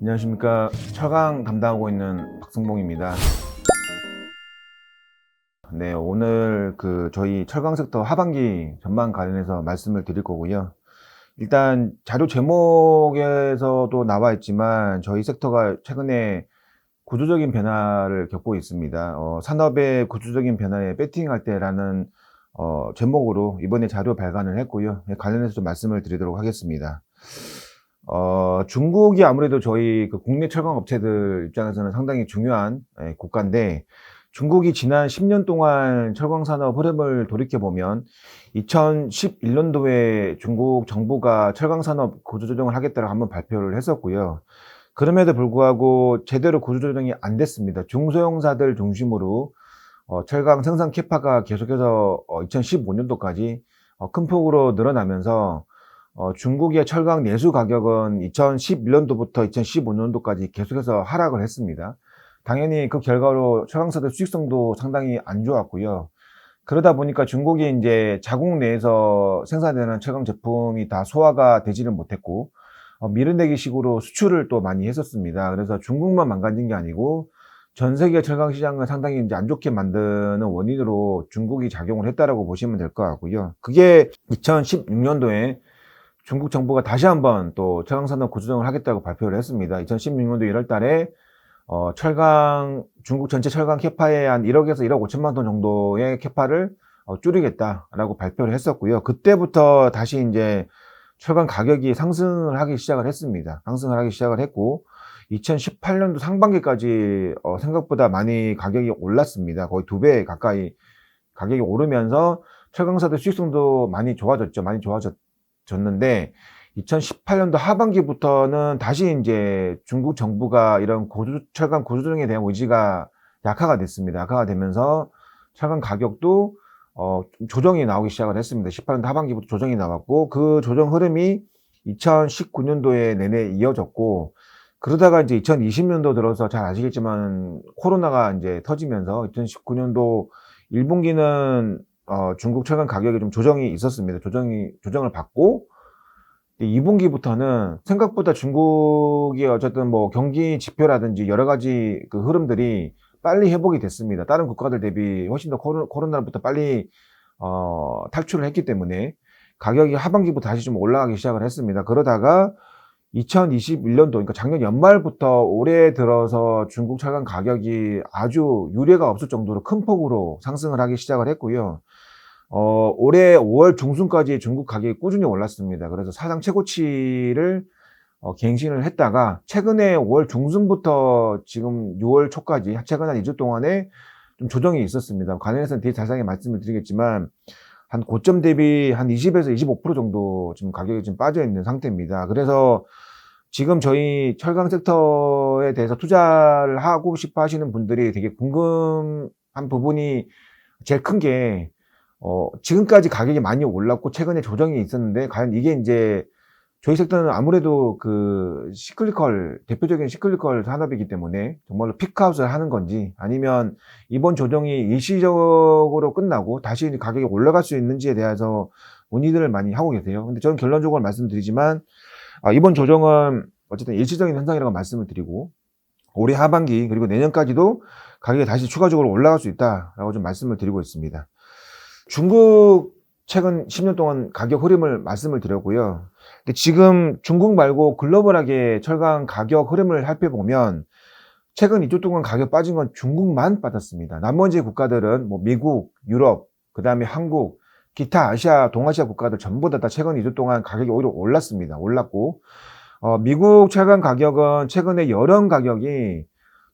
안녕하십니까. 철강 담당하고 있는 박승봉입니다. 네, 오늘 저희 철강 섹터 하반기 전망 관련해서 말씀을 드릴 거고요. 일단 자료 제목에서도 나와 있지만 저희 섹터가 최근에 구조적인 변화를 겪고 있습니다. 산업의 구조적인 변화에 배팅할 때라는 제목으로 이번에 자료 발간을 했고요. 관련해서 좀 말씀을 드리도록 하겠습니다. 중국이 아무래도 저희 국내 철강 업체들 입장에서는 상당히 중요한 국가인데, 중국이 지난 10년 동안 철강 산업 흐름을 돌이켜보면 2011년도에 중국 정부가 철강 산업 구조조정을 하겠다고 한번 발표를 했었고요. 그럼에도 불구하고 제대로 구조조정이 안 됐습니다. 중소형사들 중심으로 철강 생산 캐파가 계속해서 2015년도까지 큰 폭으로 늘어나면서 중국의 철강 내수 가격은 2011년도부터 2015년도까지 계속해서 하락을 했습니다. 당연히 그 결과로 철강사들 수익성도 상당히 안 좋았고요. 그러다 보니까 중국이 이제 자국 내에서 생산되는 철강 제품이 다 소화가 되지는 못했고, 미르내기 식으로 수출을 또 많이 했었습니다. 그래서 중국만 망가진 게 아니고 전 세계 철강 시장을 상당히 이제 안 좋게 만드는 원인으로 중국이 작용을 했다라고 보시면 될 것 같고요. 그게 2016년도에 중국 정부가 다시 한번 또 철강산업 구조조정을 하겠다고 발표를 했습니다. 2016년도 1월 달에 중국 전체 철강 캐파의 한 1억에서 1억 5천만 톤 정도의 캐파를 줄이겠다라고 발표를 했었고요. 그때부터 다시 이제 철강 가격이 상승을 하기 시작을 했습니다. 상승을 하기 시작을 했고, 2018년도 상반기까지 생각보다 많이 가격이 올랐습니다. 거의 2배 가까이 가격이 오르면서 철강사들 수익성도 많이 좋아졌죠. 많이 좋아졌는데 2018년도 하반기부터는 다시 이제 중국 정부가 이런 철강 구조조정에 대한 의지가 약화가 됐습니다. 약화가 되면서 철강 가격도 조정이 나오기 시작을 했습니다. 18년도 하반기부터 조정이 나왔고, 그 조정 흐름이 2019년도에 내내 이어졌고, 그러다가 이제 2020년도 들어서 잘 아시겠지만 코로나가 이제 터지면서 2019년도 1분기는 중국 철강 가격이 좀 조정이 있었습니다. 조정을 받고, 2분기부터는 생각보다 중국이 어쨌든 뭐 경기 지표라든지 여러 가지 그 흐름들이 빨리 회복이 됐습니다. 다른 국가들 대비 훨씬 더 코로나로부터 빨리 탈출을 했기 때문에 가격이 하반기부터 다시 좀 올라가기 시작을 했습니다. 그러다가 2021년도, 그러니까 작년 연말부터 올해 들어서 중국 철강 가격이 아주 유례가 없을 정도로 큰 폭으로 상승을 하기 시작을 했고요. 올해 5월 중순까지 중국 가격이 꾸준히 올랐습니다. 그래서 사상 최고치를 갱신을 했다가 최근에 5월 중순부터 지금 6월 초까지 최근 한 2주 동안에 좀 조정이 있었습니다. 관련해서는 되게 자세하게 말씀을 드리겠지만 한 고점 대비 한 20에서 25% 정도 지금 가격이 좀 빠져 있는 상태입니다. 그래서 지금 저희 철강 섹터에 대해서 투자를 하고 싶어 하시는 분들이 되게 궁금한 부분이 제일 큰 게, 지금까지 가격이 많이 올랐고 최근에 조정이 있었는데 과연 이게 이제 저희 섹터는 아무래도 대표적인 시클리컬 산업이기 때문에 정말로 피크아웃을 하는 건지, 아니면 이번 조정이 일시적으로 끝나고 다시 가격이 올라갈 수 있는지에 대해서 문의들을 많이 하고 계세요. 근데 저는 결론적으로 말씀드리지만, 이번 조정은 어쨌든 일시적인 현상이라고 말씀을 드리고, 올해 하반기 그리고 내년까지도 가격이 다시 추가적으로 올라갈 수 있다라고 좀 말씀을 드리고 있습니다. 중국 최근 10년 동안 가격 흐름을 말씀을 드렸고요. 근데 지금 중국 말고 글로벌하게 철강 가격 흐름을 살펴보면 최근 2주 동안 가격 빠진 건 중국만 빠졌습니다. 나머지 국가들은 뭐 미국, 유럽, 그 다음에 한국, 기타 아시아, 동아시아 국가들 전부 다 최근 2주 동안 가격이 오히려 올랐습니다. 올랐고, 미국 철강 가격은 최근에 여름 가격이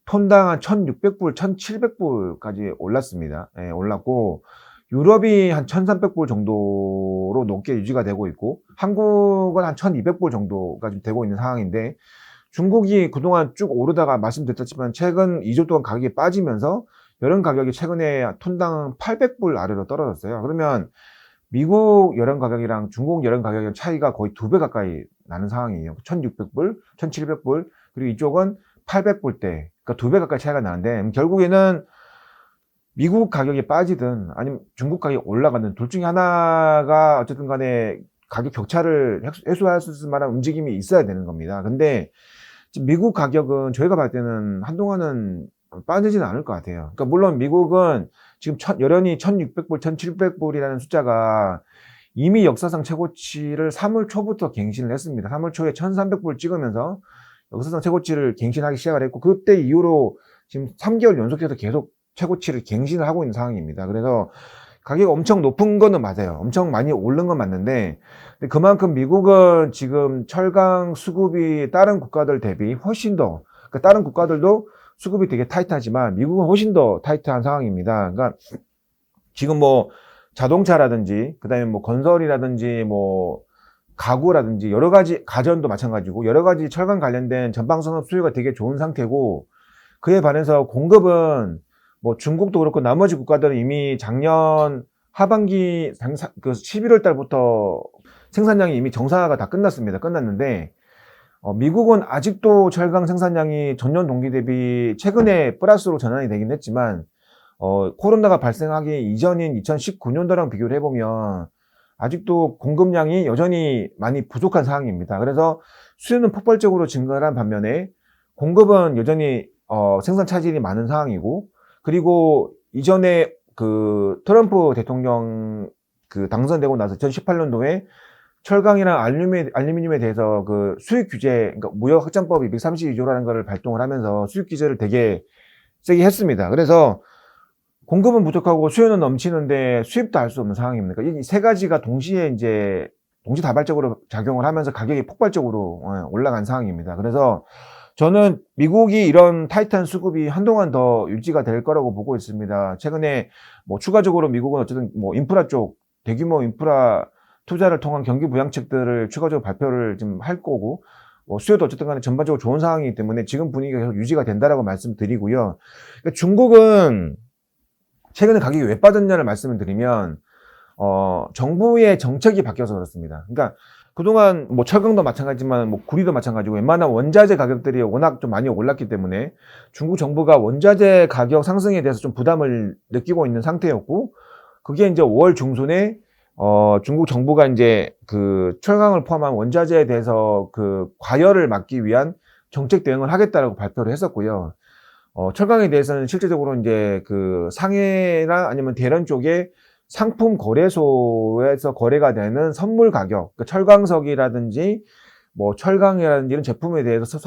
톤당 한 1,600불, 1,700불까지 올랐습니다. 예, 올랐고, 유럽이 한 1,300불 정도로 높게 유지가 되고 있고, 한국은 한 1,200불 정도가 좀 되고 있는 상황인데, 중국이 그동안 쭉 오르다가 말씀드렸지만 최근 2주 동안 가격이 빠지면서 여름 가격이 최근에 톤당 800불 아래로 떨어졌어요. 그러면 미국 여름 가격이랑 중국 여름 가격의 차이가 거의 2배 가까이 나는 상황이에요. 1,600불, 1,700불, 그리고 이쪽은 800불대, 그러니까 2배 가까이 차이가 나는데, 결국에는 미국 가격이 빠지든 아니면 중국 가격이 올라가든 둘 중에 하나가 어쨌든 간에 가격 격차를 해소할 수 있을 만한 움직임이 있어야 되는 겁니다. 근데 미국 가격은 저희가 봤을 때는 한동안은 빠지지는 않을 것 같아요. 그러니까 물론 미국은 지금 여전히 1,600불, 1,700불이라는 숫자가 이미 역사상 최고치를 3월 초부터 갱신을 했습니다. 3월 초에 1,300불 찍으면서 역사상 최고치를 갱신하기 시작을 했고, 그때 이후로 지금 3개월 연속해서 계속 최고치를 갱신을 하고 있는 상황입니다. 그래서 가격이 엄청 높은 거는 맞아요. 엄청 많이 오른 건 맞는데, 근데 그만큼 미국은 지금 철강 수급이 다른 국가들 대비 훨씬 더, 그러니까 다른 국가들도 수급이 되게 타이트하지만 미국은 훨씬 더 타이트한 상황입니다. 그러니까 지금 뭐 자동차라든지, 그다음에 뭐 건설이라든지, 뭐 가구라든지 여러 가지, 가전도 마찬가지고 여러 가지 철강 관련된 전방 산업 수요가 되게 좋은 상태고, 그에 반해서 공급은 뭐 중국도 그렇고 나머지 국가들은 이미 작년 하반기 그 11월 달부터 생산량이 이미 정상화가 다 끝났습니다. 끝났는데 미국은 아직도 철강 생산량이 전년 동기 대비 최근에 플러스로 전환이 되긴 했지만 코로나가 발생하기 이전인 2019년도랑 비교를 해보면 아직도 공급량이 여전히 많이 부족한 상황입니다. 그래서 수요는 폭발적으로 증가한 반면에 공급은 여전히 생산 차질이 많은 상황이고, 그리고 이전에 그 트럼프 대통령 그 당선되고 나서 2018년도에 철강이랑 알루미늄에 대해서 그 수입 규제, 그러니까 무역 확장법이 232조라는 거를 발동을 하면서 수입 규제를 되게 세게 했습니다. 그래서 공급은 부족하고 수요는 넘치는데 수입도 할 수 없는 상황입니다. 이 세 가지가 동시에 이제 동시다발적으로 작용을 하면서 가격이 폭발적으로 올라간 상황입니다. 그래서 저는 미국이 이런 타이트한 수급이 한동안 더 유지가 될 거라고 보고 있습니다. 최근에 뭐 추가적으로 미국은 어쨌든 뭐 인프라 쪽 대규모 인프라 투자를 통한 경기 부양책들을 추가적으로 발표를 좀 할 거고, 수요도 어쨌든 간에 전반적으로 좋은 상황이기 때문에 지금 분위기가 계속 유지가 된다라고 말씀드리고요. 그러니까 중국은 최근에 가격이 왜 빠졌냐를 말씀을 드리면 정부의 정책이 바뀌어서 그렇습니다. 그러니까 그동안 뭐 철강도 마찬가지지만 뭐 구리도 마찬가지고 웬만한 원자재 가격들이 워낙 좀 많이 올랐기 때문에 중국 정부가 원자재 가격 상승에 대해서 좀 부담을 느끼고 있는 상태였고, 그게 이제 5월 중순에 중국 정부가 이제 그 철강을 포함한 원자재에 대해서 그 과열을 막기 위한 정책 대응을 하겠다라고 발표를 했었고요. 철강에 대해서는 실제적으로 이제 그 상해나 아니면 대련 쪽에 상품 거래소에서 거래가 되는 선물 가격, 그러니까 철강석이라든지 뭐 철강이라든지 이런 제품에 대해서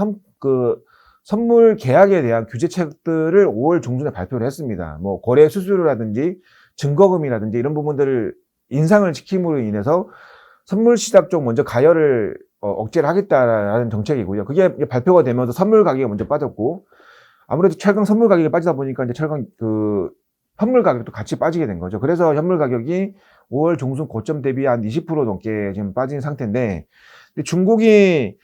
선물 계약에 대한 규제책들을 5월 중순에 발표를 했습니다. 뭐 거래 수수료라든지 증거금이라든지 이런 부분들을 인상을 시킴으로 인해서 선물 시장 쪽 먼저 가열을 억제를 하겠다라는 정책이고요. 그게 발표가 되면서 선물 가격이 먼저 빠졌고, 아무래도 철강 선물 가격이 빠지다 보니까 이제 철강 그 현물 가격도 같이 빠지게 된 거죠. 그래서 현물 가격이 5월 중순 고점 대비 한 20% 넘게 지금 빠진 상태인데, 근데 중국이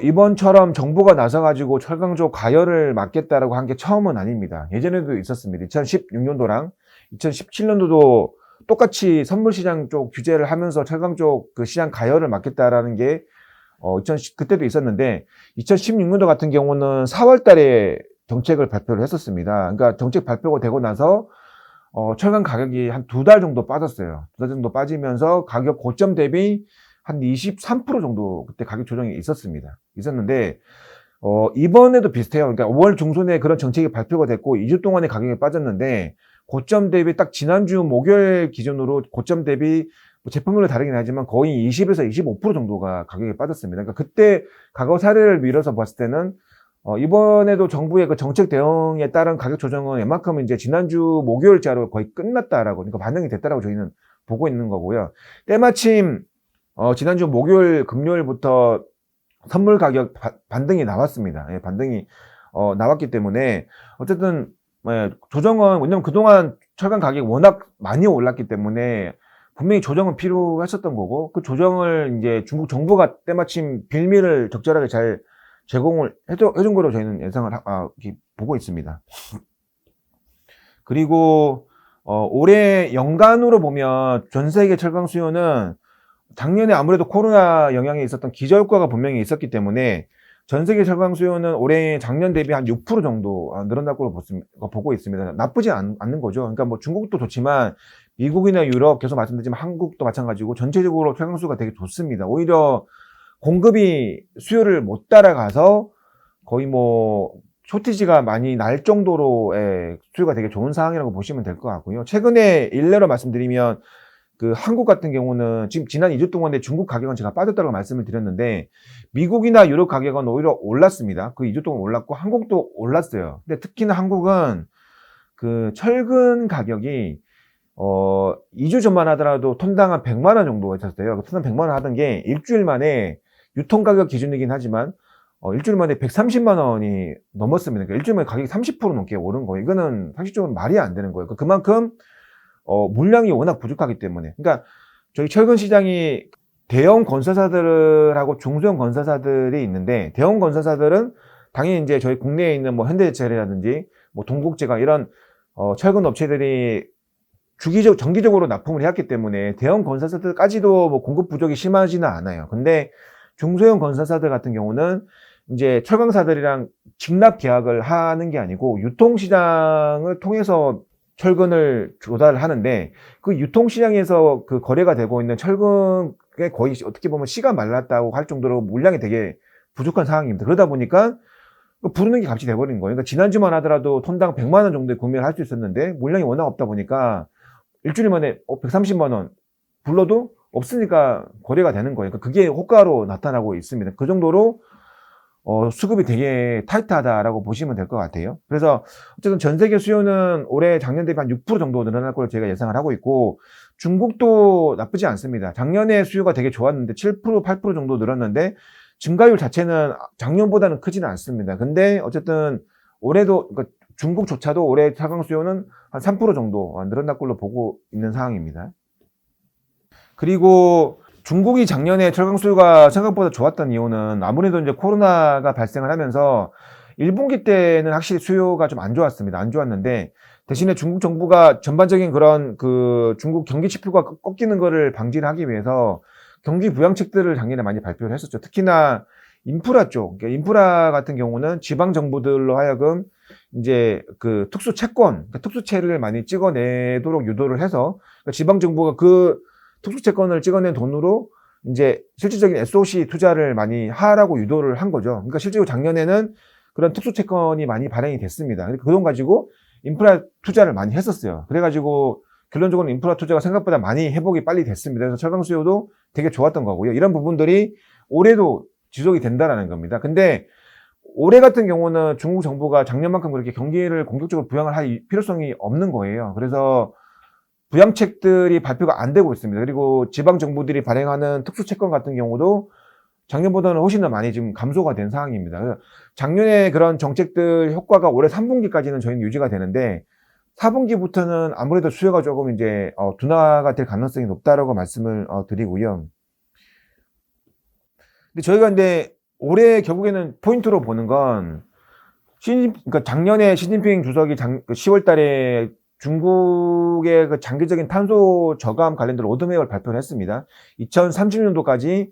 이번처럼 정부가 나서가지고 철강 쪽 가열을 막겠다라고 한 게 처음은 아닙니다. 예전에도 있었습니다. 2016년도랑 2017년도도 똑같이 선물 시장 쪽 규제를 하면서 철강 쪽 그 시장 가열을 막겠다라는 게 그때도 있었는데, 2016년도 같은 경우는 4월 달에 정책을 발표를 했었습니다. 그러니까 정책 발표가 되고 나서 철강 가격이 한 2달 정도 빠졌어요. 2달 정도 빠지면서 가격 고점 대비 한 23% 정도 그때 가격 조정이 있었는데 이번에도 비슷해요. 그러니까 5월 중순에 그런 정책이 발표가 됐고 2주 동안의 가격이 빠졌는데, 고점 대비 딱 지난주 목요일 기준으로 고점 대비 제품별로 다르긴 하지만 거의 20에서 25% 정도가 가격이 빠졌습니다. 그러니까 그때 과거 사례를 밀어서 봤을 때는 이번에도 정부의 그 정책 대응에 따른 가격 조정은 웬만큼 이제 지난주 목요일자로 거의 끝났다라고, 그러니까 반영이 됐다라고 저희는 보고 있는 거고요. 때마침 지난주 목요일, 금요일부터 선물 가격 반등이 나왔습니다. 예, 반등이 나왔기 때문에 어쨌든 조정은, 왜냐면 그동안 철강 가격이 워낙 많이 올랐기 때문에 분명히 조정은 필요했었던 거고, 그 조정을 이제 중국 정부가 때마침 빌미를 적절하게 잘 제공을 해준 거로 저희는 예상을 이렇게 보고 있습니다. 그리고 올해 연간으로 보면 전 세계 철강 수요는 작년에 아무래도 코로나 영향이 있었던 기저효과가 분명히 있었기 때문에 전 세계 철강 수요는 올해 작년 대비 한 6% 정도 늘어날 걸로 보고 있습니다. 나쁘지 않는 거죠. 그러니까 뭐 중국도 좋지만 미국이나 유럽, 계속 말씀드리지만 한국도 마찬가지고 전체적으로 철강 수요가 되게 좋습니다. 오히려 공급이 수요를 못 따라가서 거의 뭐 쇼티지가 많이 날 정도로의 수요가 되게 좋은 상황이라고 보시면 될 것 같고요. 최근에 일례로 말씀드리면 그 한국 같은 경우는 지금 지난 2주 동안에 중국 가격은 제가 빠졌다고 말씀을 드렸는데 미국이나 유럽 가격은 오히려 올랐습니다. 그 2주 동안 올랐고 한국도 올랐어요. 근데 특히나 한국은 그 철근 가격이 2주 전만 하더라도 톤당 한 100만 원 정도가 있었어요. 톤당 100만 원 하던 게 일주일 만에 유통 가격 기준이긴 하지만 일주일 만에 130만 원이 넘었습니다. 그러니까 일주일 만에 가격이 30% 넘게 오른 거예요. 이거는 상식적으로 말이 안 되는 거예요. 그만큼 물량이 워낙 부족하기 때문에. 그러니까 저희 철근 시장이 대형 건설사들하고 중소형 건설사들이 있는데 대형 건설사들은 당연히 이제 저희 국내에 있는 뭐 현대제철이라든지 뭐 동국제가 이런 철근 업체들이 정기적으로 납품을 해왔기 때문에 대형 건설사들까지도 뭐 공급 부족이 심하지는 않아요. 근데 중소형 건설사들 같은 경우는 이제 철강사들이랑 직납 계약을 하는 게 아니고 유통시장을 통해서 철근을 조달을 하는데 그 유통시장에서 그 거래가 되고 있는 철근에 거의 어떻게 보면 씨가 말랐다고 할 정도로 물량이 되게 부족한 상황입니다. 그러다 보니까 부르는 게 값이 돼버린 거예요. 그러니까 지난주만 하더라도 톤당 100만 원 정도의 구매를 할 수 있었는데 물량이 워낙 없다 보니까 일주일 만에 130만 원 불러도 없으니까 거래가 되는 거예요. 그러니까 그게 호가로 나타나고 있습니다. 그 정도로 수급이 되게 타이트하다라고 보시면 될 것 같아요. 그래서 어쨌든 전 세계 수요는 올해 작년 대비 한 6% 정도 늘어날 걸로 제가 예상을 하고 있고 중국도 나쁘지 않습니다. 작년에 수요가 되게 좋았는데 7%, 8% 정도 늘었는데 증가율 자체는 작년보다는 크지는 않습니다. 근데 어쨌든 올해도 그러니까 중국조차도 올해 차강 수요는 한 3% 정도 늘어날 걸로 보고 있는 상황입니다. 그리고 중국이 작년에 철강 수요가 생각보다 좋았던 이유는 아무래도 이제 코로나가 발생을 하면서 1분기 때는 확실히 수요가 좀 안 좋았습니다. 안 좋았는데 대신에 중국 정부가 전반적인 그런 그 중국 경기 지표가 꺾이는 거를 방지를 하기 위해서 경기 부양책들을 작년에 많이 발표를 했었죠. 특히나 인프라 쪽, 그러니까 인프라 같은 경우는 지방 정부들로 하여금 이제 그 특수 채권, 그러니까 특수채를 많이 찍어내도록 유도를 해서 그러니까 지방 정부가 그 특수 채권을 찍어낸 돈으로 이제 실질적인 SOC 투자를 많이 하라고 유도를 한 거죠. 그러니까 실제로 작년에는 그런 특수 채권이 많이 발행이 됐습니다. 그 돈 가지고 인프라 투자를 많이 했었어요. 그래가지고 결론적으로 인프라 투자가 생각보다 많이 회복이 빨리 됐습니다. 그래서 철강 수요도 되게 좋았던 거고요. 이런 부분들이 올해도 지속이 된다라는 겁니다. 근데 올해 같은 경우는 중국 정부가 작년만큼 그렇게 경기를 공격적으로 부양을 할 필요성이 없는 거예요. 그래서 부양책들이 발표가 안 되고 있습니다. 그리고 지방 정부들이 발행하는 특수 채권 같은 경우도 작년보다는 훨씬 더 많이 지금 감소가 된 상황입니다. 그래서 작년에 그런 정책들 효과가 올해 3분기까지는 저희는 유지가 되는데 4분기부터는 아무래도 수요가 조금 이제 둔화가 될 가능성이 높다라고 말씀을 드리고요. 근데 저희가 근데 올해 결국에는 포인트로 보는 건 그러니까 작년에 시진핑 주석이 10월 달에 중국의 그 장기적인 탄소 저감 관련된 로드맵을 발표를 했습니다. 2030년도까지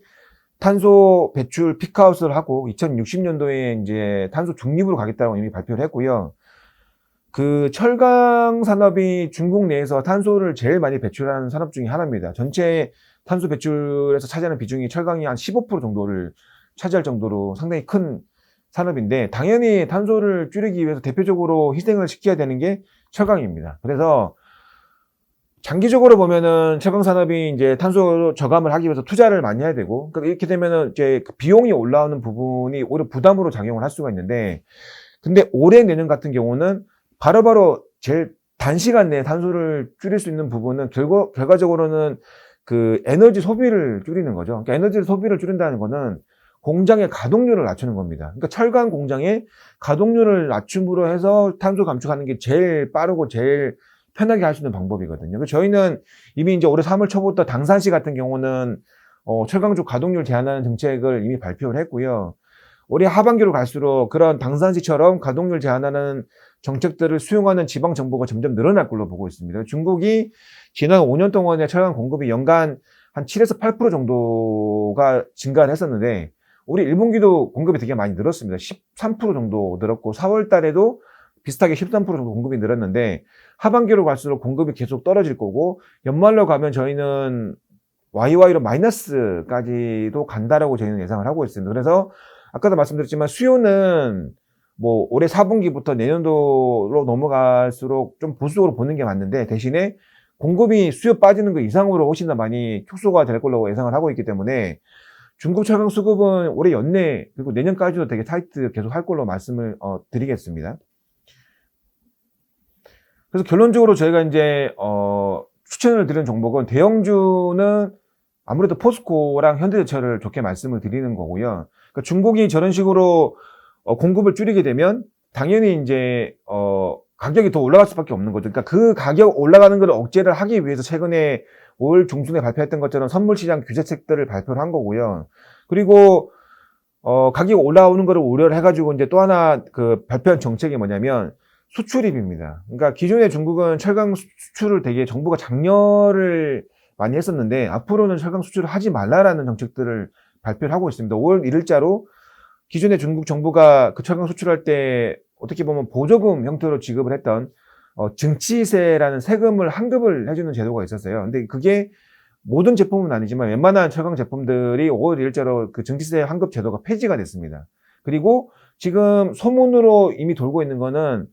탄소 배출 피크아웃을 하고 2060년도에 이제 탄소 중립으로 가겠다고 이미 발표를 했고요. 그 철강 산업이 중국 내에서 탄소를 제일 많이 배출하는 산업 중에 하나입니다. 전체 탄소 배출에서 차지하는 비중이 철강이 한 15% 정도를 차지할 정도로 상당히 큰 산업인데 당연히 탄소를 줄이기 위해서 대표적으로 희생을 시켜야 되는 게 철강입니다. 그래서 장기적으로 보면은 철강 산업이 이제 탄소 저감을 하기 위해서 투자를 많이 해야 되고, 그러니까 이렇게 되면은 이제 그 비용이 올라오는 부분이 오히려 부담으로 작용을 할 수가 있는데, 근데 올해 내년 같은 경우는 바로바로 제일 단시간 내에 탄소를 줄일 수 있는 부분은 결과적으로는 그 에너지 소비를 줄이는 거죠. 그러니까 에너지 소비를 줄인다는 거는 공장의 가동률을 낮추는 겁니다. 그러니까 철강 공장의 가동률을 낮춤으로 해서 탄소 감축하는 게 제일 빠르고 제일 편하게 할 수 있는 방법이거든요. 저희는 이미 이제 올해 3월 초부터 당산시 같은 경우는 철강주 가동률 제한하는 정책을 이미 발표를 했고요. 올해 하반기로 갈수록 그런 당산시처럼 가동률 제한하는 정책들을 수용하는 지방 정부가 점점 늘어날 걸로 보고 있습니다. 중국이 지난 5년 동안의 철강 공급이 연간 한 7에서 8% 정도가 증가를 했었는데 우리 1분기도 공급이 되게 많이 늘었습니다. 13% 정도 늘었고 4월 달에도 비슷하게 13% 정도 공급이 늘었는데 하반기로 갈수록 공급이 계속 떨어질 거고 연말로 가면 저희는 YY로 마이너스까지도 간다라고 저희는 예상을 하고 있습니다. 그래서 아까도 말씀드렸지만 수요는 뭐 올해 4분기부터 내년도로 넘어갈수록 좀 보수적으로 보는 게 맞는데 대신에 공급이 수요 빠지는 거 이상으로 훨씬 더 많이 축소가 될 걸로 예상을 하고 있기 때문에 중국 철강 수급은 올해 연내 그리고 내년까지도 되게 타이트 계속 할 걸로 말씀을 드리겠습니다. 그래서 결론적으로 저희가 이제 추천을 드리는 종목은 대형주는 아무래도 포스코랑 현대제철을 좋게 말씀을 드리는 거고요. 그러니까 중국이 저런 식으로 공급을 줄이게 되면 당연히 이제 가격이 더 올라갈 수밖에 없는 거죠. 그러니까 그 가격 올라가는 걸 억제를 하기 위해서 최근에 올 중순에 발표했던 것처럼 선물시장 규제책들을 발표를 한 거고요. 그리고 가격 올라오는 거를 우려를 해가지고 이제 또 하나 그 발표한 정책이 뭐냐면 수출입입니다. 그러니까 기존에 중국은 철강 수출을 되게 정부가 장려를 많이 했었는데 앞으로는 철강 수출을 하지 말라라는 정책들을 발표를 하고 있습니다. 5월 1일자로 기존에 중국 정부가 그 철강 수출할 때 어떻게 보면 보조금 형태로 지급을 했던 증치세라는 세금을 환급을 해주는 제도가 있었어요. 근데 그게 모든 제품은 아니지만 웬만한 철강 제품들이 5월 1일자로 그 증치세 환급 제도가 폐지가 됐습니다. 그리고 지금 소문으로 이미 돌고 있는 거는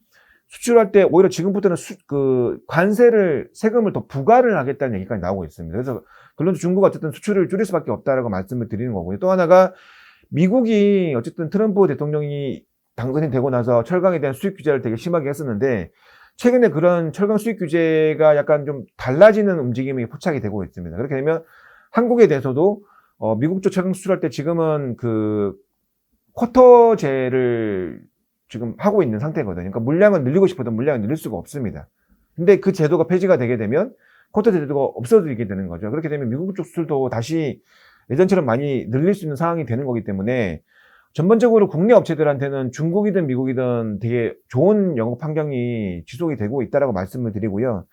수출할 때 오히려 지금부터는 그 관세를 세금을 더 부과를 하겠다는 얘기까지 나오고 있습니다. 그래서 결론적으로 중국은 어쨌든 수출을 줄일 수밖에 없다라고 말씀을 드리는 거고요. 또 하나가 미국이 어쨌든 트럼프 대통령이 당선이 되고 나서 철강에 대한 수입 규제를 되게 심하게 했었는데 최근에 그런 철강 수입 규제가 약간 좀 달라지는 움직임이 포착이 되고 있습니다. 그렇게 되면 한국에 대해서도 미국 쪽 철강 수출할 때 지금은 그 쿼터제를 지금 하고 있는 상태거든요. 그러니까 물량을 늘리고 싶어도 물량을 늘릴 수가 없습니다. 근데 그 제도가 폐지가 되게 되면 쿼터 제도가 없어지게 되는 거죠. 그렇게 되면 미국 쪽 수출도 다시 예전처럼 많이 늘릴 수 있는 상황이 되는 거기 때문에 전반적으로 국내 업체들한테는 중국이든 미국이든 되게 좋은 영업 환경이 지속이 되고 있다라고 말씀을 드리고요.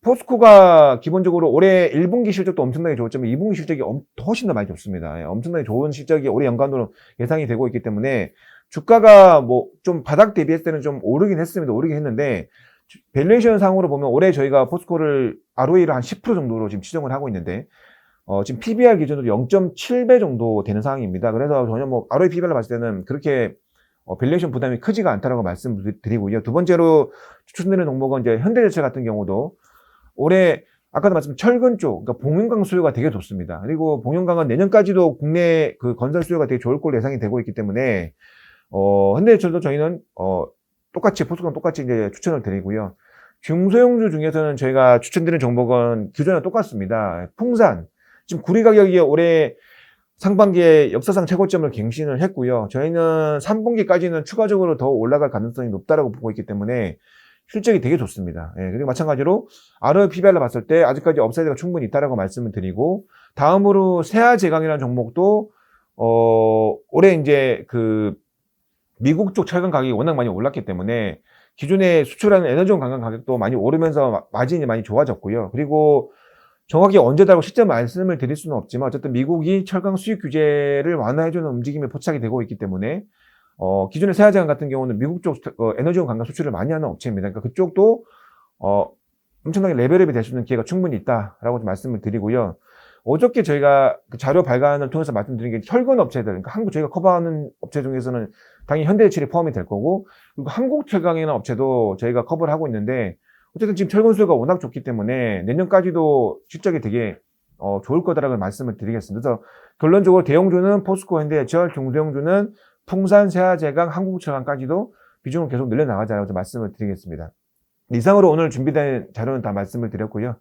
포스코가 기본적으로 올해 1분기 실적도 엄청나게 좋았지만 2분기 실적이 훨씬 더 많이 좋습니다. 엄청나게 좋은 실적이 올해 연간으로 예상이 되고 있기 때문에 주가가 뭐 좀 바닥 대비했을 때는 좀 오르긴 했습니다. 오르긴 했는데 밸류에이션 상으로 보면 올해 저희가 포스코를 ROE를 한 10% 정도로 지금 추정을 하고 있는데 지금 PBR 기준으로 0.7배 정도 되는 상황입니다. 그래서 전혀 뭐 ROE PBR로 봤을 때는 그렇게 밸류에이션 부담이 크지가 않다라고 말씀드리고요. 두 번째로 추천드리는 종목은 이제 현대제철 같은 경우도 올해 아까도 말씀 철근 쪽, 그러니까 봉용광 수요가 되게 좋습니다. 그리고 봉용광은 내년까지도 국내 그 건설 수요가 되게 좋을 걸로 예상이 되고 있기 때문에 현대제철도 저희는 똑같이 포스코랑 똑같이 이제 추천을 드리고요. 중소형주 중에서는 저희가 추천드리는 종목은 기존이랑 똑같습니다. 풍산 지금 구리 가격이 올해 상반기에 역사상 최고점을 갱신을 했고요. 저희는 3분기까지는 추가적으로 더 올라갈 가능성이 높다라고 보고 있기 때문에 실적이 되게 좋습니다. 예, 그리고 마찬가지로 ROE PBR로 봤을 때 아직까지 업사이드가 충분히 있다라고 말씀을 드리고 다음으로 세아제강이라는 종목도 올해 이제 그 미국 쪽 철강 가격이 워낙 많이 올랐기 때문에 기존에 수출하는 에너지원 관광 가격도 많이 오르면서 마진이 많이 좋아졌고요. 그리고 정확히 언제다라고 실제 말씀을 드릴 수는 없지만 어쨌든 미국이 철강 수입 규제를 완화해주는 움직임이 포착이 되고 있기 때문에 기존의 세아제강 같은 경우는 미국 쪽 에너지원 관광 수출을 많이 하는 업체입니다. 그러니까 그쪽도 엄청나게 레벨업이 될 수 있는 기회가 충분히 있다라고 좀 말씀을 드리고요. 어저께 저희가 그 자료 발간을 통해서 말씀드린 게 철근 업체들, 그러니까 한국 저희가 커버하는 업체 중에서는 당연히 현대제철이 포함이 될 거고, 그리고 한국철강이라는 업체도 저희가 커버를 하고 있는데, 어쨌든 지금 철근 수요가 워낙 좋기 때문에 내년까지도 실적이 되게 좋을 거다라고 말씀을 드리겠습니다. 그래서 결론적으로 대형주는 포스코, 현대제철, 중소형주는 풍산, 세아제강, 한국철강까지도 비중을 계속 늘려나가자라고 말씀을 드리겠습니다. 이상으로 오늘 준비된 자료는 다 말씀을 드렸고요.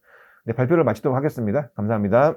네, 발표를 마치도록 하겠습니다. 감사합니다.